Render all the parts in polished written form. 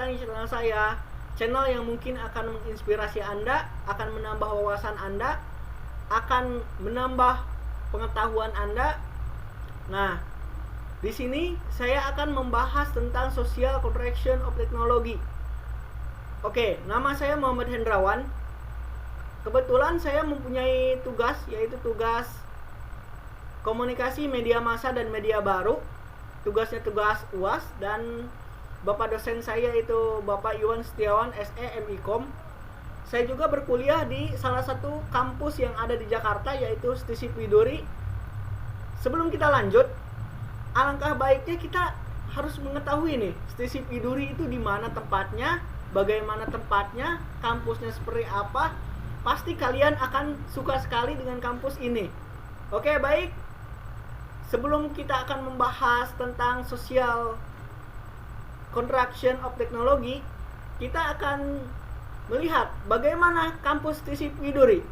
datangi channel saya, channel yang mungkin akan menginspirasi Anda, akan menambah wawasan Anda, akan menambah pengetahuan Anda. Nah, di sini saya akan membahas tentang social contraction of technology. Oke, nama saya Muhammad Hendrawan. Kebetulan saya mempunyai tugas, yaitu tugas komunikasi media massa dan media baru. Tugasnya tugas UAS, dan Bapak dosen saya itu Bapak Iwan Setiawan SE MIKOM. Saya juga berkuliah di salah satu kampus yang ada di Jakarta, yaitu STISIP Widuri. Sebelum kita lanjut, alangkah baiknya kita harus mengetahui nih, STISIP Widuri itu di mana tempatnya, bagaimana tempatnya, kampusnya seperti apa. Pasti kalian akan suka sekali dengan kampus ini. Oke, baik. Sebelum kita akan membahas tentang social contraction of technology, kita akan melihat bagaimana kampus STISIP Widuri.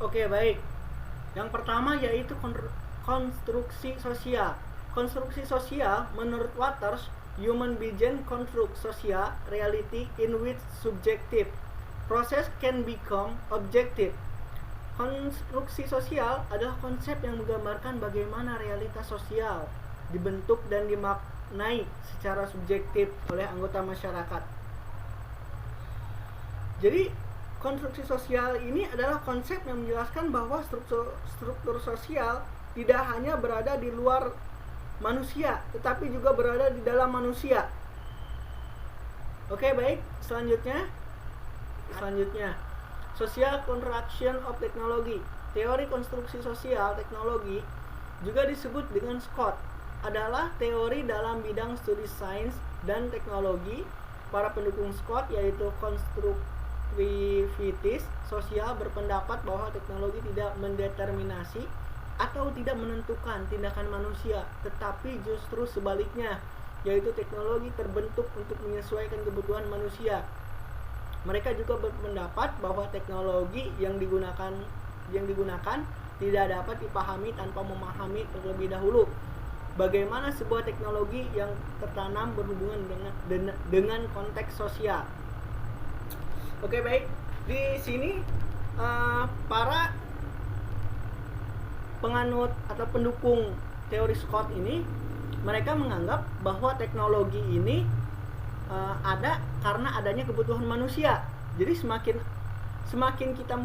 Oke, baik. Yang pertama yaitu konstruksi sosial. Konstruksi sosial menurut Waters, human being construct social reality in which subjective process can become objective. Konstruksi sosial adalah konsep yang menggambarkan bagaimana realitas sosial dibentuk dan dimaknai secara subjektif oleh anggota masyarakat. Jadi, konstruksi sosial ini adalah konsep yang menjelaskan bahwa struktur sosial tidak hanya berada di luar manusia, tetapi juga berada di dalam manusia. Oke, baik. Selanjutnya, social construction of technology. Teori konstruksi sosial teknologi juga disebut dengan SCOT, adalah teori dalam bidang studi sains dan teknologi. Para pendukung SCOT yaitu konstruktivitis sosial berpendapat bahwa teknologi tidak mendeterminasi atau tidak menentukan tindakan manusia, tetapi justru sebaliknya, yaitu teknologi terbentuk untuk menyesuaikan kebutuhan manusia. Mereka juga berpendapat bahwa teknologi yang digunakan tidak dapat dipahami tanpa memahami terlebih dahulu bagaimana sebuah teknologi yang tertanam berhubungan dengan konteks sosial. Oke, baik. Di sini para penganut atau pendukung teori SCOT ini, mereka menganggap bahwa teknologi ini ada karena adanya kebutuhan manusia. Jadi semakin kita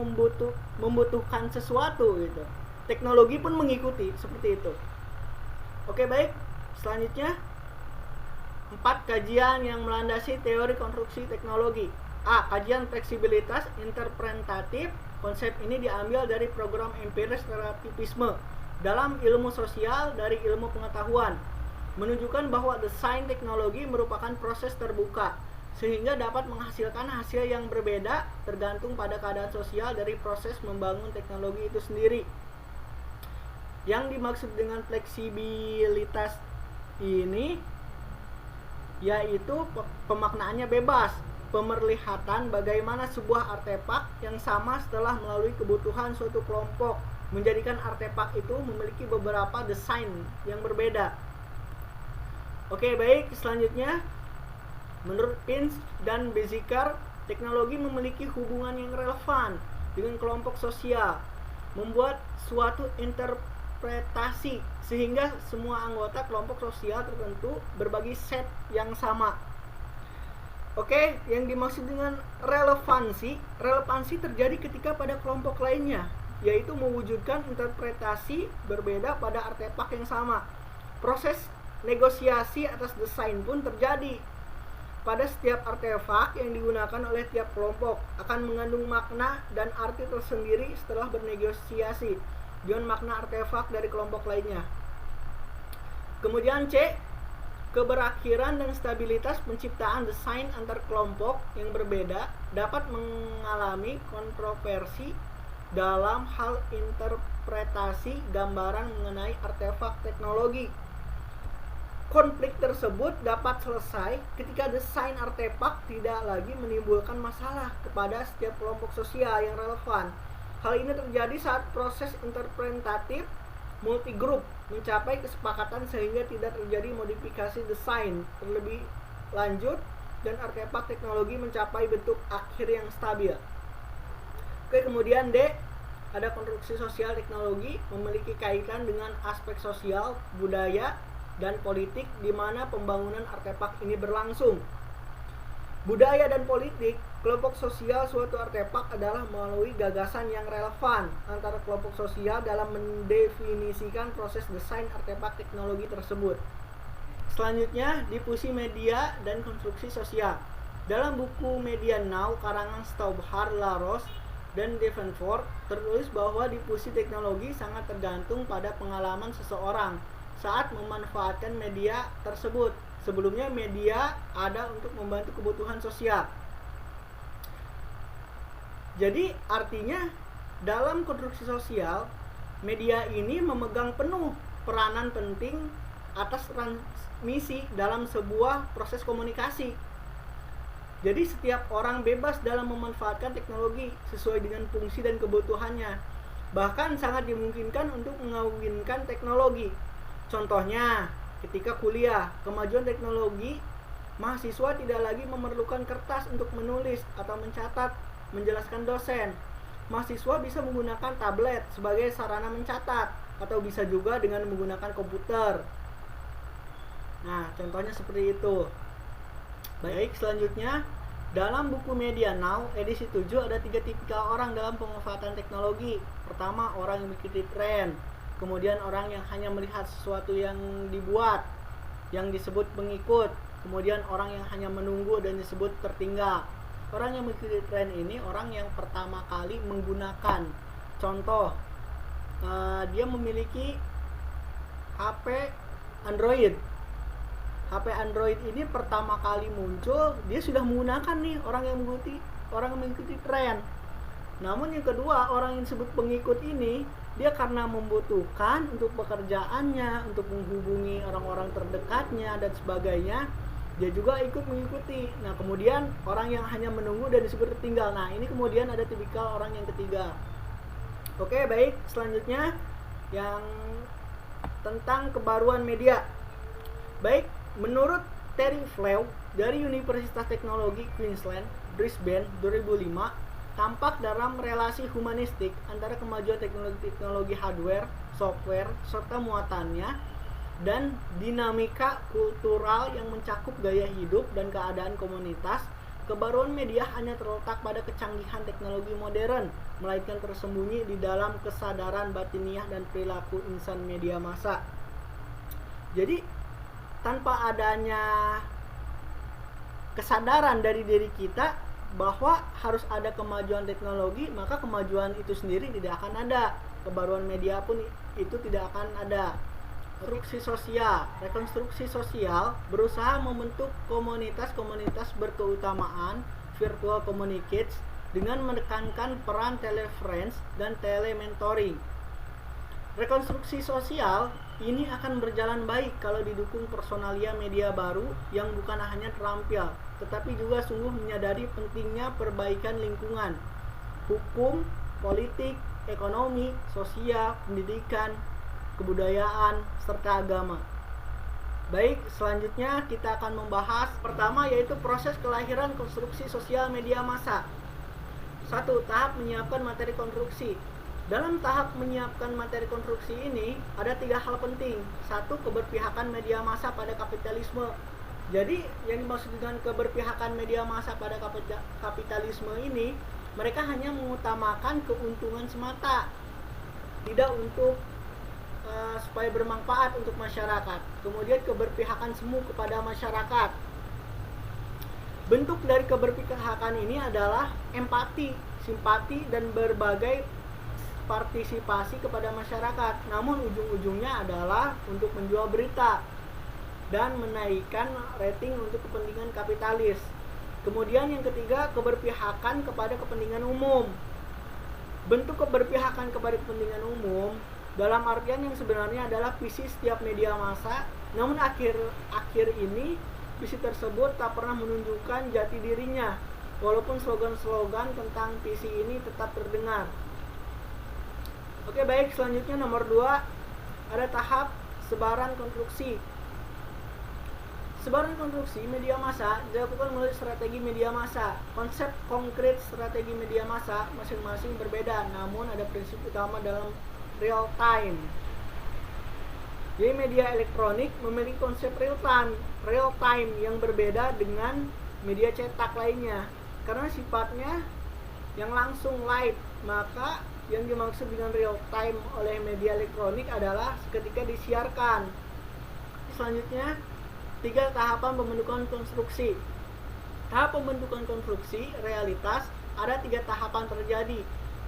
membutuhkan sesuatu gitu, teknologi pun mengikuti seperti itu. Oke, baik. Selanjutnya 4 kajian yang melandasi teori konstruksi teknologi. A. Kajian fleksibilitas interpretatif. Konsep ini diambil dari program empiris relativisme dalam ilmu sosial dari ilmu pengetahuan, menunjukkan bahwa desain teknologi merupakan proses terbuka sehingga dapat menghasilkan hasil yang berbeda tergantung pada keadaan sosial dari proses membangun teknologi itu sendiri. Yang dimaksud dengan fleksibilitas ini yaitu pemaknaannya bebas, pemerlihatan bagaimana sebuah artefak yang sama setelah melalui kebutuhan suatu kelompok menjadikan artefak itu memiliki beberapa desain yang berbeda. Oke, baik. Selanjutnya, menurut Pins dan Beziker, teknologi memiliki hubungan yang relevan dengan kelompok sosial, membuat suatu interpretasi sehingga semua anggota kelompok sosial tertentu berbagi set yang sama. Oke, yang dimaksud dengan relevansi terjadi ketika pada kelompok lainnya, yaitu mewujudkan interpretasi berbeda pada artefak yang sama. Proses negosiasi atas desain pun terjadi. Pada setiap artefak yang digunakan oleh tiap kelompok akan mengandung makna dan arti tersendiri setelah bernegosiasi dengan makna artefak dari kelompok lainnya. Kemudian C, keberakhiran dan stabilitas penciptaan desain antar kelompok yang berbeda dapat mengalami kontroversi dalam hal interpretasi gambaran mengenai artefak teknologi. Konflik tersebut dapat selesai ketika desain artefak tidak lagi menimbulkan masalah kepada setiap kelompok sosial yang relevan. Hal ini terjadi saat proses interpretatif multigroup mencapai kesepakatan sehingga tidak terjadi modifikasi desain terlebih lanjut dan artefak teknologi mencapai bentuk akhir yang stabil. Oke, kemudian D, ada konstruksi sosial teknologi memiliki kaitan dengan aspek sosial, budaya, dan politik di mana pembangunan artefak ini berlangsung. Budaya dan politik kelompok sosial suatu artefak adalah melalui gagasan yang relevan antara kelompok sosial dalam mendefinisikan proses desain artefak teknologi tersebut. Selanjutnya, difusi media dan konstruksi sosial. Dalam buku Media Now karangan Stauber, Laros, dan Davenport tertulis bahwa difusi teknologi sangat tergantung pada pengalaman seseorang saat memanfaatkan media tersebut. Sebelumnya media ada untuk membantu kebutuhan sosial. Jadi artinya dalam konstruksi sosial, media ini memegang penuh peranan penting atas transmisi dalam sebuah proses komunikasi. Jadi setiap orang bebas dalam memanfaatkan teknologi sesuai dengan fungsi dan kebutuhannya. bahkan sangat dimungkinkan untuk mengawinkan teknologi. Contohnya, ketika kuliah, kemajuan teknologi, mahasiswa tidak lagi memerlukan kertas untuk menulis atau mencatat, menjelaskan dosen. Mahasiswa bisa menggunakan tablet sebagai sarana mencatat, atau bisa juga dengan menggunakan komputer. Nah, contohnya seperti itu. Baik, selanjutnya, dalam buku Media Now, edisi 7 ada 3 tipikal orang dalam pemanfaatan teknologi. Pertama, orang yang mengikuti tren. Kemudian orang yang hanya melihat sesuatu yang dibuat, yang disebut pengikut. Kemudian orang yang hanya menunggu dan disebut tertinggal. Orang yang mengikuti tren ini orang yang pertama kali menggunakan. Contoh, dia memiliki HP Android. HP Android ini pertama kali muncul, dia sudah menggunakan nih, orang yang mengikuti tren. Namun yang kedua, orang yang disebut pengikut ini, dia karena membutuhkan untuk pekerjaannya, untuk menghubungi orang-orang terdekatnya dan sebagainya, dia juga ikut mengikuti. Nah, kemudian orang yang hanya menunggu dan disebut tertinggal. Nah, ini kemudian ada tipikal orang yang ketiga. Oke, baik. Selanjutnya yang tentang kebaruan media. Baik, menurut Terry Flew dari Universitas Teknologi Queensland, Brisbane 2005, tampak dalam relasi humanistik antara kemajuan teknologi hardware, software, serta muatannya, dan dinamika kultural yang mencakup gaya hidup dan keadaan komunitas. Kebaruan media hanya terletak pada kecanggihan teknologi modern, melainkan tersembunyi di dalam kesadaran batiniah dan perilaku insan media massa. Jadi, tanpa adanya kesadaran dari diri kita bahwa harus ada kemajuan teknologi, maka kemajuan itu sendiri tidak akan ada. Kebaruan media pun itu tidak akan ada. Rekonstruksi sosial berusaha membentuk komunitas-komunitas berkeutamaan, virtual communicates, dengan menekankan peran teleference dan telementoring. Rekonstruksi sosial ini akan berjalan baik kalau didukung personalia media baru yang bukan hanya terampil, tetapi juga sungguh menyadari pentingnya perbaikan lingkungan, hukum, politik, ekonomi, sosial, pendidikan, kebudayaan, serta agama. Baik, selanjutnya kita akan membahas pertama, yaitu proses kelahiran konstruksi sosial media massa. 1. Tahap menyiapkan materi konstruksi. Dalam tahap menyiapkan materi konstruksi ini ada 3 hal penting. 1. Keberpihakan media massa pada kapitalisme. Jadi yang dimaksud dengan keberpihakan media massa pada kapitalisme ini, mereka hanya mengutamakan keuntungan semata, tidak untuk supaya bermanfaat untuk masyarakat. Kemudian keberpihakan semu kepada masyarakat. Bentuk dari keberpihakan ini adalah empati, simpati, dan berbagai partisipasi kepada masyarakat. Namun ujung-ujungnya adalah untuk menjual berita dan menaikkan rating untuk kepentingan kapitalis. Kemudian yang ketiga, keberpihakan kepada kepentingan umum. Bentuk keberpihakan kepada kepentingan umum dalam artian yang sebenarnya adalah visi setiap media massa, namun akhir ini visi tersebut tak pernah menunjukkan jati dirinya, walaupun slogan-slogan tentang visi ini tetap terdengar. Oke, baik, selanjutnya nomor 2, ada tahap sebaran konstruksi. Sebaran konstruksi media massa dilakukan melalui strategi media massa. Konsep konkret strategi media massa masing-masing berbeda, namun ada prinsip utama dalam real time. Jadi media elektronik memiliki konsep real time yang berbeda dengan media cetak lainnya karena sifatnya yang langsung live. Maka yang dimaksud dengan real time oleh media elektronik adalah ketika disiarkan. Selanjutnya, 3 tahapan pembentukan konstruksi. Tahap pembentukan konstruksi realitas ada 3 tahapan terjadi.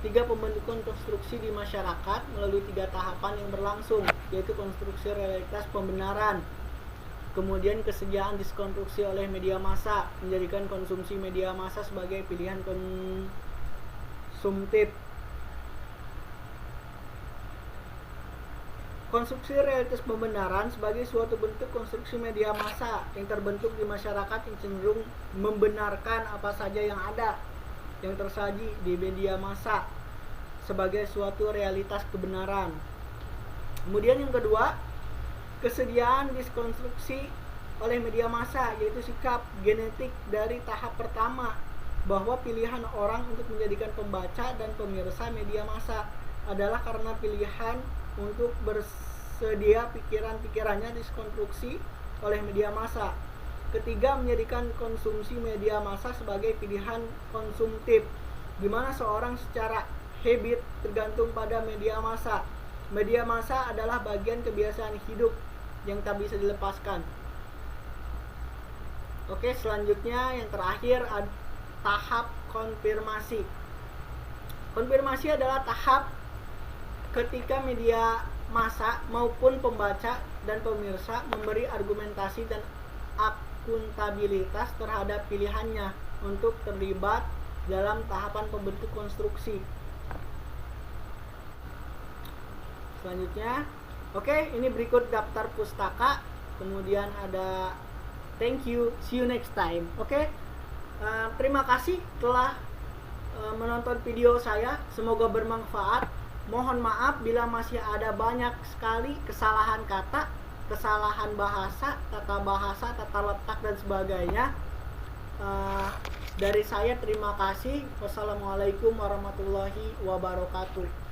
3 pembentukan konstruksi di masyarakat melalui 3 tahapan yang berlangsung, yaitu konstruksi realitas pembenaran. Kemudian kesediaan diskonstruksi oleh media massa, menjadikan konsumsi media massa sebagai pilihan konsumtif. Konstruksi realitas pembenaran sebagai suatu bentuk konstruksi media massa yang terbentuk di masyarakat yang cenderung membenarkan apa saja yang ada, yang tersaji di media massa. sebagai suatu realitas kebenaran. Kemudian yang kedua, kesediaan diskonstruksi oleh media massa, yaitu sikap genetik dari tahap pertama, bahwa pilihan orang untuk menjadikan pembaca dan pemirsa media massa adalah karena pilihan untuk bersedia pikiran-pikirannya diskonstruksi oleh media massa. Ketiga, menjadikan konsumsi media massa sebagai pilihan konsumtif, di mana seorang secara habit tergantung pada media massa. Media massa adalah bagian kebiasaan hidup yang tak bisa dilepaskan. Oke, selanjutnya yang terakhir, tahap konfirmasi. Konfirmasi adalah tahap ketika media massa maupun pembaca dan pemirsa memberi argumentasi dan akuntabilitas terhadap pilihannya untuk terlibat dalam tahapan pembentuk konstruksi. Selanjutnya, oke, ini berikut daftar pustaka. Kemudian ada thank you, see you next time. Oke, terima kasih telah menonton video saya. Semoga bermanfaat. Mohon maaf bila masih ada banyak sekali kesalahan kata, kesalahan bahasa, tata letak dan sebagainya. Dari saya terima kasih. Wassalamualaikum warahmatullahi wabarakatuh.